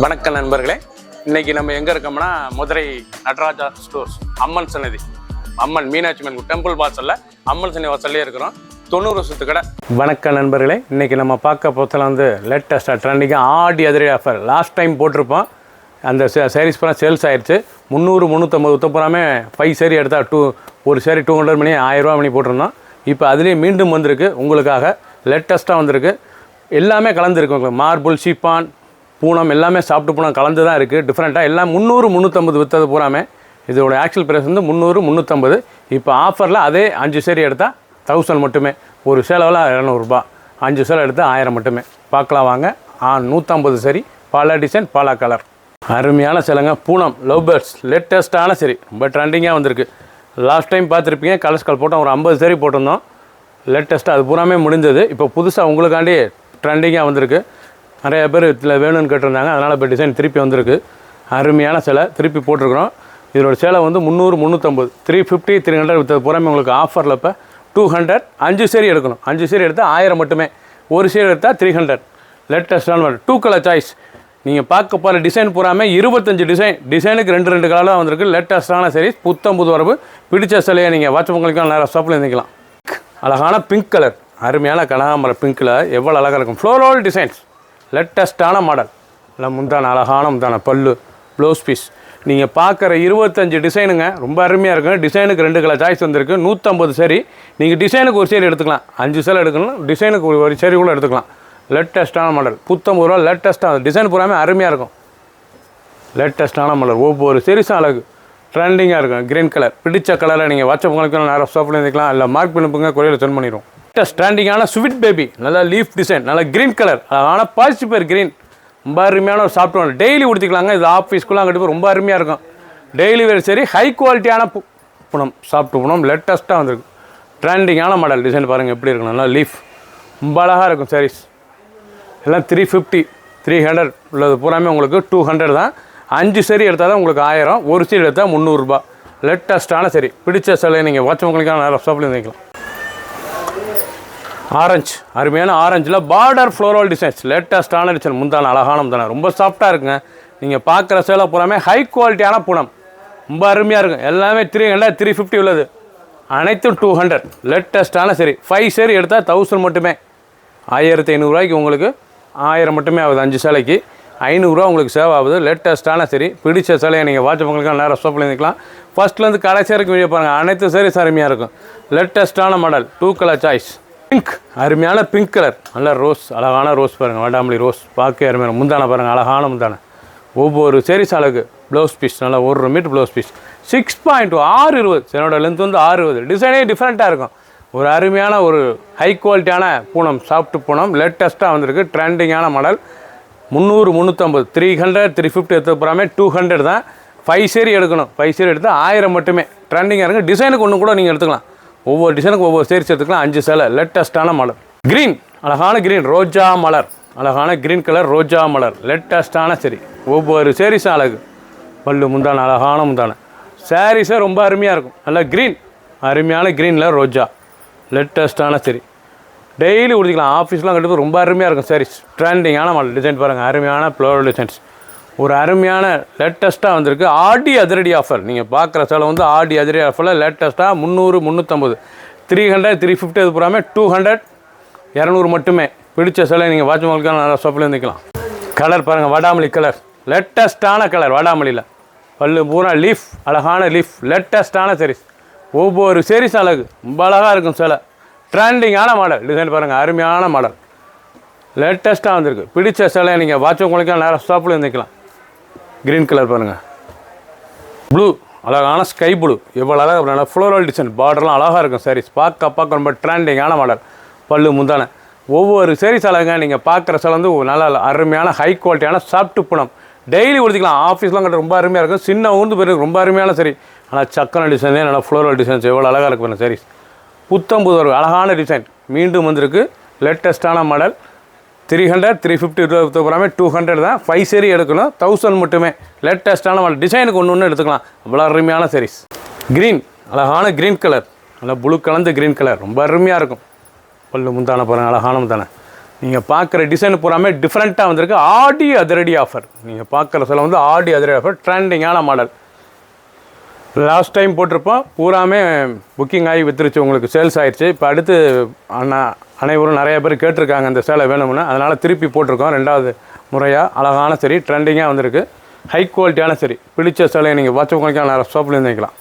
வணக்கம் நண்பர்களே, இன்னைக்கு நம்ம எங்கே இருக்கோம்னா மதுரை நடராஜா ஸ்டோர்ஸ் அம்மன் சன்னதி, அம்மன் மீனாட்சி அம்மன் டெம்பிள் வாசலில் அம்மன் சன்னதி வாசல்லே இருக்கிறோம். 90 வருஷத்து கடை. வணக்கம் நண்பர்களே, இன்னைக்கு நம்ம பார்க்க போத்தில் வந்து லேட்டஸ்ட்டாக ட்ரெண்டிங்காக ஆடி அதிரடி ஆஃபர் லாஸ்ட் டைம் போட்டிருப்போம். அந்த சாரீஸ் பூரா சேல்ஸ் ஆயிடுச்சு. 300 350 உத்தப்புறாமே 5 சேரீ எடுத்தால் ஒரு சேரீ 200 மணி 1000 ரூபா மணி போட்டிருந்தோம். இப்போ அதுலேயே மீண்டும் வந்திருக்கு, உங்களுக்காக லேட்டஸ்ட்டாக வந்திருக்கு. எல்லாமே கலந்துருக்கு உங்களுக்கு. மார்பிள், ஷிப்பான், பூனம் எல்லாமே சாப்பிட்டு பூனம் கலந்து தான் இருக்குது. டிஃப்ரெண்ட்டாக எல்லாம் 300 350 விற்றது பூராமே. இதோட ஆக்சுவல் ப்ரைஸ் வந்து 300 350. இப்போ ஆஃபரில் அதே 5 சேரீ எடுத்தால் 1000 மட்டுமே. ஒரு சேலைவில் 200 ரூபா. 5 சேலை எடுத்தால் 1000 மட்டுமே. பார்க்கலாம் வாங்க. 150 சேரீ, பல டிசைன், பல கலர். அருமையான சேலைங்க. பூனம் லவ் பேர்ட்ஸ் லேட்டஸ்ட்டான சேரீ, ரொம்ப ட்ரெண்டிங்காக வந்திருக்கு. லாஸ்ட் டைம் பார்த்துருப்பீங்க, கலர்ஸ்கால் போட்டோம். ஒரு 50 சேரீ போட்டிருந்தோம் லேட்டஸ்ட்டாக. அது பூராமே முடிஞ்சது. இப்போ புதுசாக உங்களுக்காண்டி ட்ரெண்டிங்காக வந்திருக்கு. நிறைய பேர் இதில் வேணும்னு கேட்டிருந்தாங்க, அதனால் இப்போ டிசைன் திருப்பி வந்திருக்கு. அருமையான சேலை திருப்பி போட்டிருக்கிறோம். இதோட சேலை வந்து 300 350, 350 300 விற்றது பூராமே உங்களுக்கு ஆஃபரில் இப்போ 200. 5 சேரீ எடுக்கணும். 5 சேரீ எடுத்தால் 1000 மட்டுமே. ஒரு சேரீ எடுத்தால் 300. லேட்டஸ்டான 2 கலர் சாய்ஸ். நீங்கள் பார்க்க போகிற டிசைன் பூராமே 25 டிசைனுக்கு 2 கலராக வந்திருக்கு. லேட்டஸ்டான சேரீஸ், புத்தம் புது வரவு. பிடிச்ச சேலையை நீங்கள் வாட்ச் உங்களுக்கு நேரம் ஷாப்பில் இருந்துக்கலாம். அழகான பிங்க் கலர், அருமையான கனகாமர பிங்க்கில் எவ்வளோ அழகாக இருக்கும். ஃப்ளோரல் டிசைன்ஸ், லேட்டஸ்ட்டான மாடல். இல்லை முந்தான அழகான முந்தான பல்லு, ப்ளவுஸ் பீஸ். நீங்கள் பார்க்குற 25 டிசைனுங்க, ரொம்ப அருமையாக இருக்குங்க. டிசைனுக்கு 2 கலர் சாய்ஸ் வந்திருக்கு. 150 சேரீ. நீங்கள் டிசைனுக்கு ஒரு சேரீ எடுத்துக்கலாம். 5 சேலை எடுக்கணும், டிசைனுக்கு ஒரு சேரீ கூட எடுத்துக்கலாம். லேட்டஸ்ட்டான மாடல், புத்தம் ரூபா. லேட்டஸ்ட்டாக டிசைன் பூராமே அருமையாக இருக்கும். லேட்டஸ்ட்டான மாடல், ஒவ்வொரு சீரீஸும் அழகு, ட்ரெண்டிங்காக இருக்கும். க்ரீன் கலர், பிடிச்ச கலரில் நீங்கள் வாட்ஸ்அப் உங்களுக்கு நேரம் ஷாப்பில் இருந்துக்கலாம். இல்லை மார்க் பண்ணிப்புங்க, கொரியரில் சென்ட் பண்ணிடுவோம். ஸ்டாண்டிங்கான ஸ்வீட் பேபி, நல்லா லீஃப் டிசைன், நல்லா க்ரீன் கலர், ஆனால் பாசிட்டிவ் க்ரீன். ரொம்ப அருமையான ஒரு சாஃப்ட் ஒன். டெய்லி உடுத்திக்கலாங்க. இது ஆஃபீஸ்க்குலாம் கண்டிப்பாக ரொம்ப அருமையாக இருக்கும். டெய்லி வேறு சரி. ஹை குவாலிட்டியான புனம், சாஃப்ட் புனம், லேட்டஸ்ட்டாக வந்திருக்கு. ட்ரெண்டிங்கான மாடல். டிசைன் பாருங்கள் எப்படி இருக்கும். நல்லா லீஃப், ரொம்ப அழகாக இருக்கும் சாரீஸ். எல்லாம் 350 300 உள்ளது பூராமே உங்களுக்கு 200 தான். 5 சேரீ எடுத்தால் தான் உங்களுக்கு 1000. ஒரு சேரீ எடுத்தால் 300 ரூபா. லேட்டஸ்ட்டான சரி. பிடிச்ச சேலையை நீங்கள் வாட்ச் உங்களுக்கான நேரம் ஷாப்பில் இருந்துக்கலாம். ஆரஞ்சு, அருமையான ஆரஞ்சில் பார்டர் ஃப்ளோரல் டிசைன்ஸ், லேட்டஸ்ட்டான டிசைன். முந்தான அழகான முந்தான, ரொம்ப சாஃப்டாக இருக்குங்க. நீங்கள் பார்க்குற சேலை பூராமே ஹை குவாலிட்டியான பூனம், ரொம்ப அருமையாக இருக்கும். எல்லாமே 300 350 உள்ளது, அனைத்தும் 200. லேட்டஸ்ட்டான சரி. 5 சேரீ எடுத்தால் 1000 மட்டுமே. 1500 ரூபாய்க்கு உங்களுக்கு 1000 மட்டுமே ஆகுது. 5 சேலைக்கு 500 ரூபா உங்களுக்கு சேவ் ஆகுது. லேட்டஸ்ட்டான சரி. பிடிச்ச சேலையை நீங்கள் வாட்ச் உங்களுக்கு நேரம் ஷாப்பில் இருந்துக்கலாம். ஃபஸ்ட்லேருந்து கடைசி வரைக்கும் வீடியோ பாருங்கள். அனைத்து சேரீஸ் அருமையாக இருக்கும். லேட்டஸ்ட்டான மாடல், 2 கலர் சாய்ஸ். பிங்க், அருமையான பிங்க் கலர், நல்ல ரோஸ், அழகான ரோஸ் பாருங்கள். வடாமல்லி ரோஸ் பார்க்க அருமையான முந்தான பாருங்கள், அழகான முந்தான. ஒவ்வொரு சேரீஸ் அழகு. ப்ளவுஸ் பீஸ் நல்லா 1 மீட்டர் ப்ளவுஸ் பீஸ். 6.2 620. என்னோட லென்த் வந்து 620. டிசைனே டிஃப்ரெண்ட்டாக இருக்கும். ஒரு அருமையான ஒரு ஹை குவாலிட்டியான பூனம், சாஃப்ட் பூனம், லேட்டஸ்ட்டாக வந்திருக்கு. ட்ரெண்டிங்கான மாடல். 300 350 300 350 எடுத்து போகிறாமே 200 தான். 5 சேரீ எடுக்கணும். 5 சேரீ எடுத்தால் 1000 மட்டுமே. ட்ரெண்டிங்காக இருக்குது. டிசைனுக்கு ஒன்று கூட நீங்கள் எடுத்துக்கலாம். ஒவ்வொரு டிசைனுக்கு ஒவ்வொரு சேரீஸ் எடுத்துக்கலாம். 5 சேலை. லேட்டஸ்ட்டான மலர். க்ரீன், அழகான க்ரீன், ரோஜா மலர், அழகான க்ரீன் கலர் ரோஜா மலர். லேட்டஸ்ட்டான சரி. ஒவ்வொரு சேரீஸும் அழகு. பல்லு முந்தான அழகான முந்தான. சாரீஸே ரொம்ப அருமையாக இருக்கும். நல்லா க்ரீன், அருமையான க்ரீனில் ரோஜா. லேட்டஸ்ட்டான சரி. டெய்லி உடுத்திக்கலாம். ஆஃபீஸ்லாம் கண்டிப்பாக ரொம்ப அருமையாக இருக்கும் சாரீஸ். ட்ரெண்டிங்கான மாடல். டிசைன் பாருங்கள், அருமையான ஃப்ளோரல் டிசைன்ஸ். ஒரு அருமையான லேட்டஸ்ட்டாக வந்திருக்கு. ஆடி அதிரடி ஆஃபர். நீங்கள் பார்க்குற சேலை வந்து ஆடி அதிரடி ஆஃபரில் லேட்டஸ்ட்டாக 300 350 300 350 அது பூராமே 200 200 மட்டுமே. பிடிச்ச சேலை நீங்கள் வாட்ச் உங்களுக்கு நல்லா ஷாப்பில் இருந்துக்கலாம். கலர் பாருங்கள், வடாமல்லி கலர், லேட்டஸ்ட்டான கலர் வடாமல்லியில். பல்லு பூரா லீஃப், அழகான லீஃப், லேட்டஸ்ட்டான சாரீஸ். ஒவ்வொரு சேரீஸ் அழகு, ரொம்ப அழகாக இருக்கும் சேலை. ட்ரெண்டிங்கான மாடல். டிசைன் பாருங்கள், அருமையான மாடல், லேட்டஸ்ட்டாக வந்திருக்கு. பிடிச்ச சேலை நீங்கள் வாட்ச் உங்களுக்கு நேரம் ஷாப்பில் இருந்துக்கலாம். க்ரீன் கலர் பாருங்கள், ப்ளூ, அழகான ஸ்கை ப்ளூ, எவ்வளோ அழகாக நல்லா ஃப்ளோரல் டிசைன். பார்டர்லாம் அழகாக இருக்கும் சாரீஸ். பார்க்க ரொம்ப ட்ரெண்டிங்கான மாடல். பல்லு முந்தான. ஒவ்வொரு சாரீஸ் அழகாக. நீங்கள் பார்க்குற சேலை வந்து நல்ல அருமையான ஹை குவாலிட்டியான சாஃப்ட் பூனம். டெய்லி உடுத்திக்கலாம். ஆஃபீஸ்லாம் கட்ட ரொம்ப அருமையாக இருக்கும். சின்ன ஊந்து பேருக்கு ரொம்ப அருமையான சரி. ஆனால் சக்கன டிசைனே நல்லா ஃப்ளோரல் டிசைன்ஸ் எவ்வளோ அழகாக இருக்கும் சாரீஸ். புத்தம் புது அழகான டிசைன் மீண்டும் வந்திருக்கு. லேட்டஸ்ட்டான மாடல். 300 350 போகிறாமே 200 தான். 5 சேரீ எடுக்கணும். 1000 மட்டுமே. லேட்டஸ்ட்டான மாடல். டிசைனுக்கு ஒன்று எடுத்துக்கலாம். அவ்வளோ அருமையான சாரீஸ். க்ரீன், அழகான க்ரீன் கலர், நல்லா ப்ளூ கலந்து க்ரீன் கலர், ரொம்ப அருமையாக இருக்கும். பல்லு முந்தான பாருங்கள், அழகான முந்தான. நீங்கள் பார்க்குற டிசைன் பூராமே டிஃப்ரெண்ட்டாக வந்திருக்கு. ஆடி அதிரடி ஆஃபர். நீங்கள் பார்க்குற சில வந்து ஆடி அதிரடி ஆஃபர், ட்ரெண்டிங்கான மாடல். லாஸ்ட் டைம் போட்டிருப்போம், பூராமே புக்கிங் ஆகி விற்றுருச்சு, உங்களுக்கு சேல்ஸ் ஆகிடுச்சு. இப்போ அடுத்து அனைவரும் நிறைய பேர் கேட்டிருக்காங்க இந்த சேலை வேணும்னு, அதனால் திருப்பி போட்டிருக்கோம். 2வது முறையாக அழகான சரி, ட்ரெண்டிங்காக வந்திருக்கு. ஹை குவாலிட்டியான சரி, பிடிச்ச சேலையை நீங்கள் வாட்ச் உங்களுக்கு நிறைய ஷாப்லேருந்து வாங்கிக்கலாம்.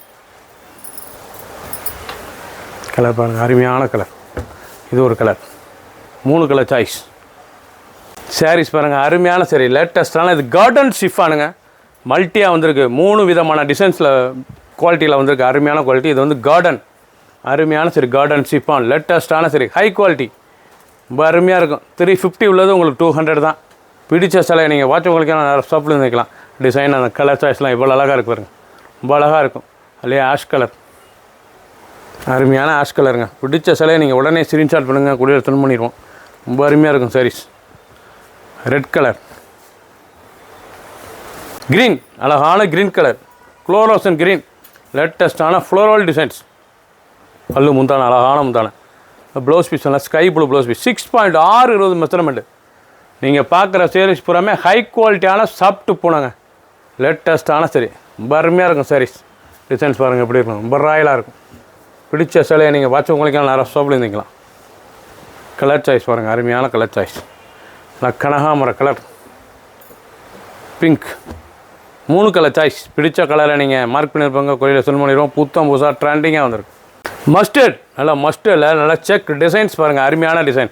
கலர் பாருங்கள், அருமையான கலர். இது ஒரு கலர், 3 கலர் சாய்ஸ். சாரீஸ் பாருங்கள், அருமையான சரி, லேட்டஸ்டான. இது கார்டன் ஷிஃபானுங்க, மல்ட்டியாக வந்திருக்கு. 3 விதமான டிசைன்ஸில் குவாலிட்டியில் வந்திருக்கு, அருமையான குவாலிட்டி. இது வந்து கார்டன், அருமையான சரி, கார்டன் ஷிஃபான், லேட்டஸ்டான சரி, ஹை குவாலிட்டி, ரொம்ப அருமையாக இருக்கும். 350 உள்ளது உங்களுக்கு 200 தான். பிடிச்ச சிலையை நீங்கள் வாட்ச் உங்களுக்கு நிறைய ஷாப்பில் வைக்கலாம். டிசைன் அந்த கலர் சாய்ஸ்லாம் எவ்வளோ அழகாக இருக்கு பாருங்கள், ரொம்ப அழகாக இருக்கும். அதுலேயே ஆஷ் கலர், அருமையான ஆஷ் கலருங்க. பிடிச்ச சிலையை நீங்கள் உடனே ஸ்க்ரீன்ஷாட் பண்ணுங்கள், கூடிய சென்ட் பண்ணிடுவோம். ரொம்ப அருமையாக இருக்கும் சாரீஸ். ரெட் கலர், க்ரீன், அழகான க்ரீன் கலர், ஃப்ளோரோசன் க்ரீன், லேட்டஸ்டான ஃப்ளோரல் டிசைன்ஸ். பல்லு முந்தான, அழகான முந்தான. ப்ளவுஸ் பீஸ் எல்லாம் sky blue blouse piece. 6.620 measurement. நீங்கள் பார்க்குற சாரீஸ் பூராமே ஹை குவாலிட்டியான சாஃப்ட்டு போனாங்க, லேட்டஸ்ட்டான சரி, ரொம்ப அருமையாக இருக்கும் சாரீஸ். டிசைன்ஸ் பாருங்கள் எப்படி இருக்கும், ரொம்ப ராயலாக இருக்கும். பிடிச்ச சிலையை நீங்கள் வாட்ச் உங்களுக்கு நிறைய ஷாப்பில் இருந்துக்கலாம். கலர் சாய்ஸ் பாருங்கள், அருமையான கலர் சாய்ஸ். கனகாமர கலர், பிங்க், 3 கலர் சாய்ஸ். பிடிச்ச கலரை நீங்கள் மார்க் பண்ணியிருப்பாங்க, கோயிலில் செல் பண்ணிடுவோம். புதுசாக ட்ரெண்டிங்காக வந்திருக்கு. மஸ்டர்ட், நல்லா மஸ்டர்டில் நல்லா செக் டிசைன்ஸ் பாருங்கள், அருமையான டிசைன்,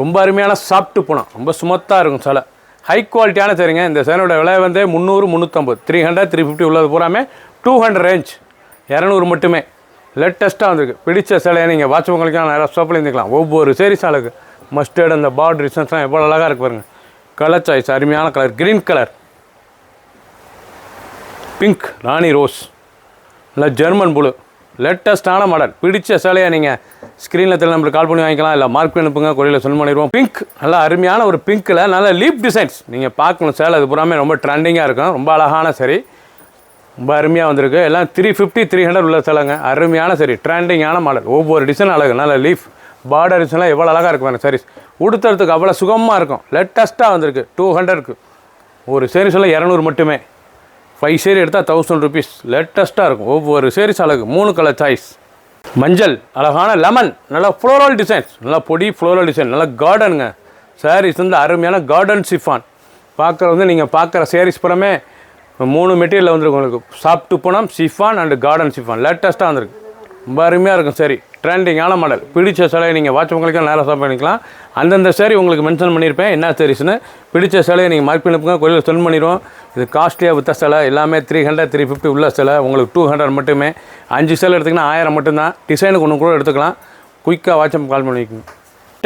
ரொம்ப அருமையான சாஃப்ட்டு போனோம், ரொம்ப ஸ்மூத்தாக இருக்கும் சிலை. ஹை குவாலிட்டியான சரிங்க. இந்த சேனோட விலை வந்து 300, 350, 300, 350 உள்ளது பூராமே 200 ரேஞ்ச், 200 மட்டுமே. லேட்டஸ்ட்டாக வந்திருக்கு. பிடிச்ச சிலையை நீங்கள் வாட்ச் உங்களுக்கு நிறையா ஷாப்பில் இருந்துக்கலாம். ஒவ்வொரு சேரீஸ் அழகு. மஸ்டர்ட் அந்த பார்டர் டிசைன்ஸ்லாம் எவ்வளோ அழகாக இருக்கு பாருங்கள். கலர் சாய்ஸ், அருமையான கலர். க்ரீன் கலர், பிங்க், ராணி ரோஸ், இல்லை ஜெர்மன் ப்ளூ, லேட்டஸ்ட்டான மாடல். பிடிச்ச சேலையை நீங்கள் ஸ்க்ரீனில் தெரியல நம்பருக்கு கால் பண்ணி வாங்கிக்கலாம், இல்லை மார்க் பண்ணி அனுப்புங்க, கொடியில் சென்ட் பண்ணிடுவோம். பிங்க், நல்லா அருமையான ஒரு பிங்க்கில் நல்ல லீப் டிசைன்ஸ். நீங்கள் பார்க்கணும் சேலை, அது பூராமே ரொம்ப ட்ரெண்டிங்காக இருக்கும், ரொம்ப அழகான சரி, ரொம்ப அருமையாக வந்திருக்கு. எல்லாம் 350, 300 உள்ள சேலைங்க, அருமையான சரி, ட்ரெண்டிங்கான மாடல். ஒவ்வொரு டிசைன் அழகு, நல்ல லீஃப் பார்டர் டிசைன்லாம் எவ்வளோ அழகாக இருக்கும் பாருங்கள். சாரீஸ் உடுத்துறதுக்கு அவ்வளோ சுகமாக இருக்கும். லேட்டஸ்ட்டாக வந்திருக்கு. 200க்கு ஒரு சாரீஸ் எல்லாம் 200 மட்டுமே. 5 சேரீ எடுத்தால் 1000 ருபீஸ். லேட்டஸ்ட்டாக இருக்கும். ஒவ்வொரு சாரீஸ் அழகு. 3 கலர் சாய்ஸ். மஞ்சள், அழகான லெமன், நல்லா ஃப்ளோரல் டிசைன்ஸ், நல்லா பொடி ஃப்ளோரல் டிசைன், நல்லா கார்டனுங்க. சாரீஸ் வந்து அருமையான கார்டன் ஷிஃபான். பார்க்குற வந்து நீங்கள் பார்க்குற சாரீஸ் புறமே 3 மெட்டீரியலில் வந்துருக்கு உங்களுக்கு. Soft Poonam, chiffon and garden chiffon, லேட்டஸ்ட்டாக வந்திருக்கு. ரொம்ப அருமையாக இருக்கும். சரி, ட்ரெண்டிங்கான மாடல். பிடிச்ச சேலையை நீங்கள் வாட்ச் உங்களுக்கு நேராக ஷாப் பண்ணிக்கலாம். அந்தந்த சேரீ உங்களுக்கு மென்ஷன் பண்ணியிருப்பேன் என்ன சாரீஸ்னு. பிடிச்ச சேலையை நீங்கள் மார்க் பண்ணிப்புங்க, கோயிலில் சென்ட் பண்ணிடுவோம். இது காஸ்ட்லியாக விற்ற சேலை, எல்லாமே 300, 350 உள்ள சேலை, உங்களுக்கு 200 மட்டுமே. 5 சேலை எடுத்திங்கன்னா 1000 மட்டும்தான். டிசைனுக்கு ஒன்று கூட எடுத்துக்கலாம். குயிக்காக வாட்ஸ்அப் கால் பண்ணிக்கோங்க.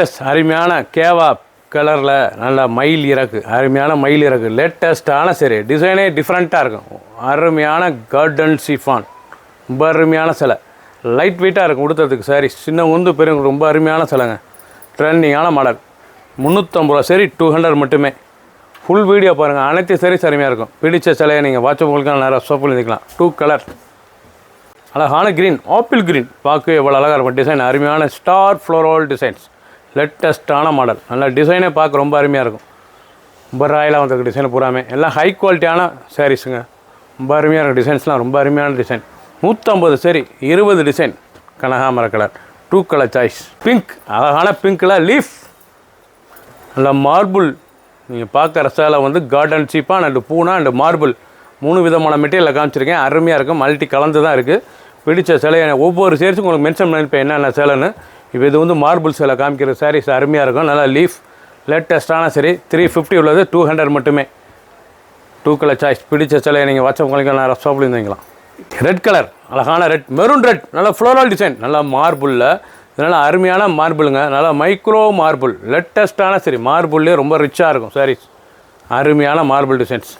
டெஸ்ட், அருமையான கேவா கலரில் நல்ல மயில் இறக்கு, அருமையான மயில் இறக்கு, லேட்டஸ்ட்டான சரி, டிசைனே டிஃப்ரெண்ட்டாக இருக்கும். அருமையான கார்டன் ஷிஃபான், ரொம்ப அருமையான சிலை, லைட் வெயிட்டாக இருக்கும் உடுத்துறதுக்கு. சாரி சின்ன உந்து பெரியவங்க, ரொம்ப அருமையான சிலைங்க, ட்ரெண்டிங்கான மாடல். 350 ரூபா சரி, 200 மட்டுமே. ஃபுல் வீடியோ பாருங்கள், அனைத்து சாரீஸ் அருமையாக இருக்கும். பிடிச்ச சிலையை நீங்கள் வாட்ஸ்அப் உங்களுக்கு நிறையா ஷாப்பில் இருந்துக்கலாம். 2 கலர், அழகான க்ரீன், ஆப்பிள் க்ரீன், பார்க்க எவ்வளோ அழகாக இருக்கும். டிசைன் அருமையான ஸ்டார் ஃப்ளோரல் டிசைன்ஸ், லேட்டஸ்ட்டான மாடல். நல்ல டிசைனே பார்க்க ரொம்ப அருமையாக இருக்கும். ரொம்ப ராயலாக வந்திருக்கு டிசைன் பூராமே. எல்லாம் ஹை குவாலிட்டியான சாரீஸுங்க, ரொம்ப அருமையாக இருக்கும். டிசைன்ஸ்லாம் ரொம்ப அருமையான டிசைன். 150 சரி, 20 டிசைன். கனகாமர கலர், 2 கலர் சாய்ஸ். பிங்க், அழகான பிங்க்கில் லீஃப், நல்ல மார்பிள். நீங்கள் பார்க்குற சேலை வந்து garden chiffon and Poona and marble, 3 விதமான மெட்டீரியலில் காமிச்சிருக்கேன். அருமையாக இருக்கும். மல்டி கலந்து தான் இருக்குது. பிடிச்ச சேலையை ஒவ்வொரு சேரீஸும் உங்களுக்கு மென்ஷன் பண்ணியிருப்பேன் என்னென்ன சேலைன்னு. இப்போ இது வந்து மார்பிள் சேலை காமிக்கிற சாரீஸ் அருமையாக இருக்கும். நல்லா லீஃப், லேட்டஸ்ட்டான சரி, 350 உள்ளது, 200 மட்டுமே. 2 கலர் சாய்ஸ். பிடிச்ச சேலையை நீங்கள் வாட்ஸ்அப் உங்களுக்கு நான் ஷாப்பில் இருந்துக்கலாம். ரெட் கலர், அழகான ரெட், மெரூன் ரெட், நல்லா ஃப்ளோரல் டிசைன், நல்லா மார்பிளில், இதனால் அருமையான மார்பிளுங்க, நல்லா மைக்ரோ மார்பிள், லேட்டஸ்ட்டான சரி, மார்பிள்லேயே ரொம்ப ரிச்சாக இருக்கும் சாரீஸ். அருமையான மார்பிள் டிசைன்ஸ்,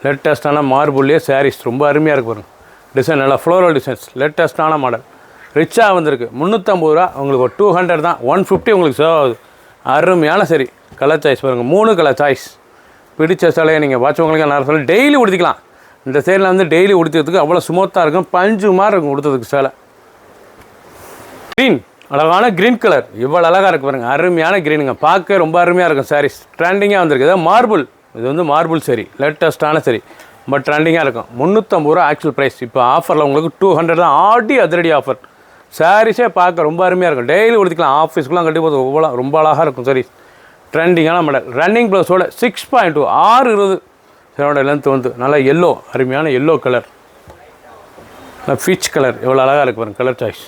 லேட்டஸ்ட்டான மார்பிள்லேயே சாரீஸ் ரொம்ப அருமையாக இருக்கும் பாருங்கள். டிசைன் நல்லா ஃப்ளோரல் டிசைன்ஸ், லேட்டஸ்ட்டான மாடல், ரிச்சாக வந்திருக்கு. 350 ரூபா உங்களுக்கு ஒரு 200 தான், 150 உங்களுக்கு சேவ் ஆகுது. அருமையான சரி, கலர் சாய்ஸ் பாருங்கள், 3 கலர் சாய்ஸ். பிடிச்ச சேலையை நீங்கள் வாட்ச் உங்களுக்கு நான் சொல்ல டெய்லி உடுத்திக்கலாம். இந்த சேலையில் வந்து டெய்லி உடுத்துறதுக்கு அவ்வளோ ஸ்மூத்தாக இருக்கும், பஞ்சு மாதிரி இருக்கும் உடுத்துறதுக்கு சேலை. க்ரீன், அழகான க்ரீன் கலர் இவ்வளோ அழகாக இருக்குது பாருங்கள், அருமையான க்ரீனுங்க, பார்க்க ரொம்ப அருமையாக இருக்கும் சாரீஸ். ட்ரெண்டிங்காக வந்திருக்கு. இதான் மார்பிள், இது வந்து மார்பிள் சரி, லேட்டஸ்ட்டான சரி, பட் ட்ரெண்டிங்காக இருக்கும். 350 ரூபா ஆக்சுவல் ப்ரைஸ். இப்போ ஆஃபரில் உங்களுக்கு 200 தான், ஆடி அதிரடி ஆஃபர். சாரீஸே பார்க்க ரொம்ப அருமையாக இருக்கும், டெய்லி உடுத்திக்கலாம், ஆஃபீஸ்க்குலாம் கட்டி போது ரொம்ப அழகாக இருக்கும் சாரீஸ். ட்ரெண்டிங்கான மாடல், ரன்னிங் ப்ளவுஸோட 6.2 6:20 இதோட லென்த் வந்து நல்லா எல்லோ, அருமையான எல்லோ கலர், பீச் கலர் எவ்வளோ அழகாக இருக்குது பாருங்கள். கலர் சாய்ஸ்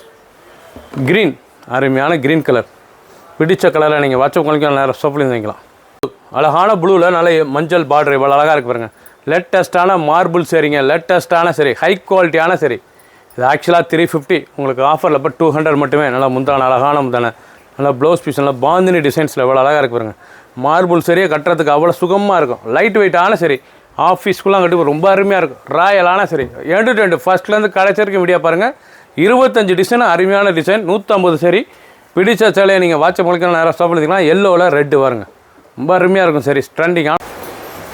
க்ரீன், அருமையான க்ரீன் கலர், பிடிச்ச கலரில் நீங்கள் வாட்ஸ்அப் குவாலிட்டியில் நேரம் சோப்லேருந்து வாங்கிக்கலாம். அழகான ப்ளூவில் நல்ல மஞ்சள் பார்டர் இவ்வளோ அழகாக இருக்குது பாருங்கள். லேட்டஸ்ட்டான மார்பிள் சரிங்க, லேட்டஸ்ட்டான சரி, ஹை குவாலிட்டியான சரி. இது ஆக்சுவலாக 350, உங்களுக்கு ஆஃபரில் இப்போ 200 மட்டுமே. நல்லா முந்தான, அழகான முந்தான, நல்லா ப்ளவுஸ் பீஸ், நல்லா பாந்தினி டிசைன்ஸில் எவ்வளோ அழகாக இருக்கு பாருங்கள். மார்பிள் சரியை கட்டுறதுக்கு அவ்வளோ சுகமாக இருக்கும், லைட் வெயிட்டான சரி, ஆஃபீஸ்க்குலாம் கட்டி ரொம்ப அருமையாக இருக்கும். ராயலான சரி, 2 ஃபஸ்ட்லேருந்து கடைசி வரைக்கும் வீடியோ பாருங்கள். 25 டிசைன், அருமையான டிசைன், 150 சரி. பிடிச்ச சேலையை நீங்கள் வாட்ஸ்அப் மூலியம் நேரம் ஸ்டாப் பண்ணிக்கலாம். எல்லோவில் ரெட்டு பாருங்க, ரொம்ப அருமையாக இருக்கும் சரி. ட்ரெண்டிங்கான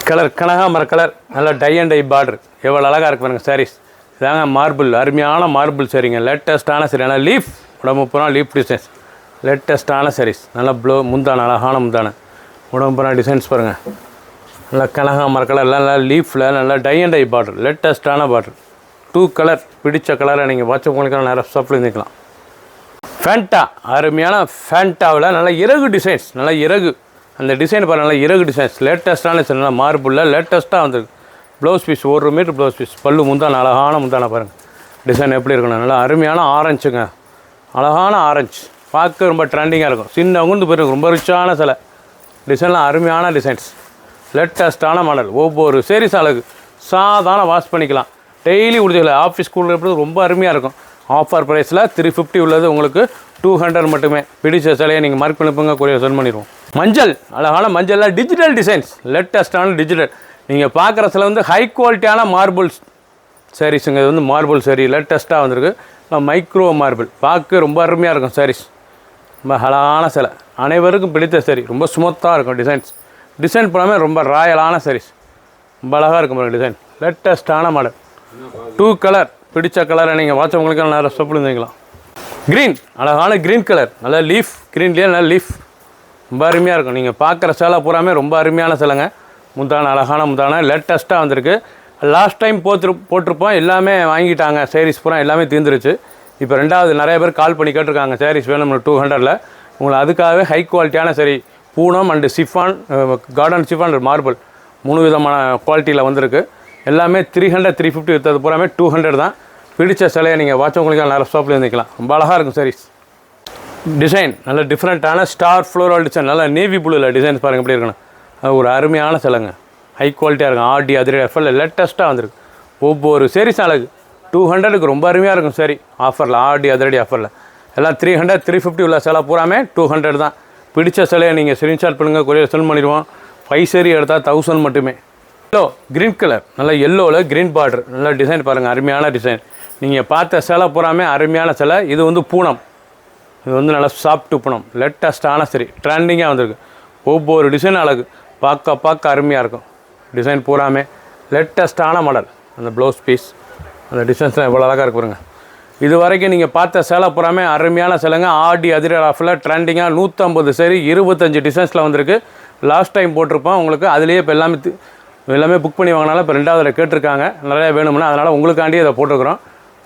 கலர், கனகாமர கலர், நல்லா டை அண்ட் டை பார்டர் எவ்வளோ அழகாக இருக்கு பாருங்கள் சாரீஸ். இதாங்க மார்பிள், அருமையான மார்பிள் சரிங்க, லேட்டஸ்ட்டான சரி. நல்லா லீஃப், உடம்பு பூரா லீஃப் டிசைன்ஸ், லேட்டஸ்ட்டான சாரீஸ். நல்லா முந்தான, அழகான முந்தான, உடம்பு பூரா டிசைன்ஸ் பாருங்கள். நல்லா கனகாமர கலர், நல்லா லீஃபில் நல்லா டை அண்ட் டை பார்டர், லேட்டஸ்ட்டான பார்டர். 2 கலர், பிடிச்ச கலரை நீங்கள் வாட்ஸ்அப் மூலியம் நேரம் ஸ்டாப் பண்ணிக்கலாம். ஃபேண்டா, அருமையான ஃபேண்டாவில் நல்ல இறகு டிசைன்ஸ், நல்லா இறகு அந்த டிசைன் பாருங்கள், நல்லா இறகு டிசைன்ஸ், லேட்டஸ்ட்டான நல்லா மார்பிளில் லேட்டஸ்ட்டாக வந்துருக்கு. Blouse piece 1 meter blouse piece, பல்லு முந்தான, அழகான முந்தான பாருங்கள். டிசைன் எப்படி இருக்கணும், நல்லா அருமையான ஆரஞ்சுங்க, அழகான ஆரஞ்சு, பார்க்க ரொம்ப ட்ரெண்டிங்காக இருக்கும். சின்ன உகுந்து போயிருக்கு, ரொம்ப ரிச்சான சிலை டிசைன்லாம், அருமையான டிசைன்ஸ், லேட்டஸ்ட்டான மாடல். ஒவ்வொரு சேரீஸ் அழகு, சாதாரண வாஷ் பண்ணிக்கலாம், டெய்லி உடுத்திக்கலாம், ஆஃபீஸ் ஸ்கூலில் எப்படி ரொம்ப அருமையாக இருக்கும். ஆஃபர் ப்ரைஸில் 350 உள்ளது உங்களுக்கு 200 மட்டுமே. பிடிச்ச சிலையை நீங்கள் மார்க் பண்ணிப்போங்க, கொரியர் சென்ட் பண்ணிடுவோம். மஞ்சள், அழகான மஞ்சளில் டிஜிட்டல் டிசைன்ஸ், லேட்டஸ்ட்டான டிஜிட்டல். நீங்கள் பார்க்குற சில வந்து ஹை குவாலிட்டியான மார்பிள்ஸ் சாரீஸுங்க. இது வந்து மார்பிள் சாரீ, லேட்டஸ்ட்டாக வந்திருக்கு. மைக்ரோ மார்பிள், பார்க்க ரொம்ப அருமையாக இருக்கும் சாரீஸ், ரொம்ப அழகான சிலை, அனைவருக்கும் பிடித்த சாரீ. ரொம்ப ஸ்மூத்தாக இருக்கும் டிசைன்ஸ், டிசைன் போடாமல் ரொம்ப ராயலான சாரீஸ், ரொம்ப அழகாக இருக்கும் டிசைன், லேட்டஸ்ட்டான மாடல். 2 கலர், பிடிச்ச கலரை நீங்கள் வாட்ஸ்அப் உங்களுக்கு நேரம் ஸ்டெப் பண்ணிக்கலாம். க்ரீன், அழகான க்ரீன் கலர், நல்லா லீஃப், க்ரீன்லேயே நல்லா லீஃப், ரொம்ப அருமையாக இருக்கும். நீங்கள் பார்க்குற சேலை பூராமே ரொம்ப அருமையான சேலைங்க. முந்தான, அழகான முந்தான, லேட்டஸ்ட்டாக வந்திருக்கு. லாஸ்ட் டைம் போட்டிருப்போம், எல்லாமே வாங்கிட்டாங்க, சாரீஸ் பூரா எல்லாமே தீர்ந்துருச்சு. இப்போ 2வது நிறைய பேர் கால் பண்ணி கேட்டிருக்காங்க, சாரீஸ் வேணும் 200ல். உங்களுக்கு அதுக்காகவே ஹை குவாலிட்டியான சரி, Poonam and chiffon, garden chiffon, marble 3 விதமான குவாலிட்டியில் வந்திருக்கு. எல்லாமே 300 350 விற்றது பூராமே 200 தான். பிடிச்ச சிலையை நீங்கள் வாட்ஸ்அப் உங்களுக்கு நேரம் ஸ்டாப்பில் இருந்துக்கலாம், ரொம்ப அழகாக இருக்கும் சாரீஸ். டிசைன் நல்ல டிஃப்ரெண்ட்டான ஸ்டார் ஃப்ளோரல் டிசைன், நல்லா நேவி ப்ளூவில் டிசைன்ஸ் பாருங்கள் எப்படி இருக்கணும். அது ஒரு அருமையான சிலைங்க, ஹை குவாலிட்டியாக இருக்கும். ஆடி அதிரடி எஃப்எல் லேட்டஸ்ட்டாக வந்திருக்கு. ஒவ்வொரு சாரீஸ் அழகு, 200க்கு ரொம்ப அருமையாக இருக்கும் சரி. ஆஃபரில், ஆடி அதிரடி ஆஃபரில் எல்லாம் 300 350 உள்ள சிலை பூராமே 200 தான். பிடிச்ச சிலையை நீங்கள் ஸ்க்ரீன்ஷாட் பண்ணுங்கள், கொரியர் சென்ட் பண்ணிடுவோம். 5 சாரீ எடுத்தால் 1000 மட்டுமே. எல்லோ, க்ரீன் கலர், நல்லா எல்லோவில் க்ரீன் பார்டர், நல்லா டிசைன் பாருங்கள், அருமையான டிசைன். நீங்கள் பார்த்த சிலை பூராமே அருமையான சிலை. இது வந்து பூனம், இது வந்து நல்லா சாஃப்ட்டு பூனம், லேட்டஸ்ட்டான சரி, ட்ரெண்டிங்காக வந்திருக்கு. ஒவ்வொரு டிசைன் அழகு, பார்க்க அருமையாக இருக்கும். டிசைன் பூராமே லேட்டஸ்ட்டான மாடல். அந்த ப்ளவுஸ் பீஸ், அந்த டிசைன்ஸ்லாம் எவ்வளோ அழகாக இருக்கு பாருங்கள். இது வரைக்கும் நீங்கள் பார்த்த சேலை பூராமே அருமையான சிலைங்க. ஆடி அதிரடி ஆஃபரில் ட்ரெண்டிங்காக 150 சரி, 25 டிசைன்ஸில் வந்திருக்கு. லாஸ்ட் டைம் போட்டிருப்போம் உங்களுக்கு, அதுலேயே இப்போ எல்லாமே புக் பண்ணி வாங்கினாலும் இப்போ 2வதுல கேட்டிருக்காங்க நிறையா வேணும்னா, அதனால் உங்களுக்காண்டி அதை போட்டுருக்குறோம்.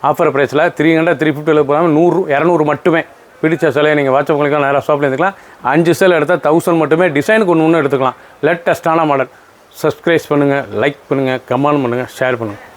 ஆஃபர் ப்ரைஸில் 300 350 போகாமல் 100 200 மட்டுமே. பிடிச்ச சிலையை நீங்கள் வாட்ஸ்அப் பண்ணிக்கலாம், நேராக ஷாப்பில் எடுத்துக்கலாம். 5 சேலை எடுத்தால் 1000 மட்டுமே. டிசைனுக்கு ஒன்று எடுத்துக்கலாம். லேட்டஸ்ட்டான மாடல். சப்ஸ்கிரைப் பண்ணுங்கள், லைக் பண்ணுங்கள், கமெண்ட் பண்ணுங்கள், ஷேர் பண்ணுங்கள்.